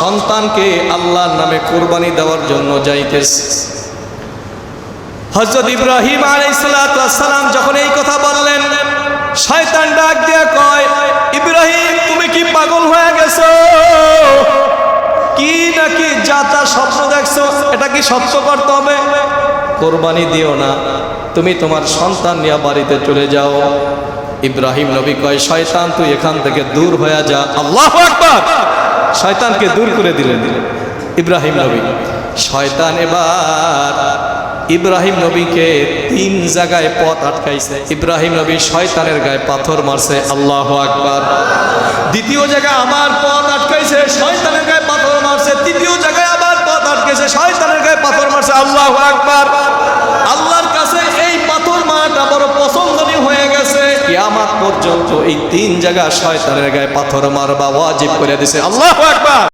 সন্তানকে আল্লাহর নামে কুরবানি দেওয়ার জন্য যাইতেছে। হযরত ইব্রাহিম আলাইহিস সালাম যখন এই কথা বললেন, শয়তান ডাক দিয়ে কয়, ইব্রাহিম তুমি কি পাগল হয়ে গেছো? কি নাকি যাতা স্বপ্ন দেখছো, এটা কি সত্য করতে হবে? কোরবানি দিও না, তুমি তোমার সন্তান নিয়ে বাড়িতে চলে যাও। ইব্রাহিম নবী কয়, শয়তান তুই এখান থেকে দূর হয়ে যা। আল্লাহু আকবার। শয়তানকে দূর করে দিলেন ইব্রাহিম নবী। শয়তান এবার ইব্রাহিম নবীকে 3 জায়গায় পথ আটকাইছে। ইব্রাহিম নবী শয়তানের গায়ে পাথর মারছে। আল্লাহু আকবার। দ্বিতীয় জায়গায় আমার পথ আটকাইছে, শয়তানের গায়ে পাথর মারছে। তৃতীয় জায়গায় আবার পথ আটকাইছে, শয়তানের গায়ে পাথর মারছে। আল্লাহু আকবার। আল্লাহর কাছে এই পাথর মারাটা বড় পছন্দনীয় হয়ে গেছে। কিয়ামত পর্যন্ত এই 3 জায়গা শয়তানের গায়ে পাথর মারবা ওয়াজিব করে দিয়েছে। আল্লাহু আকবার।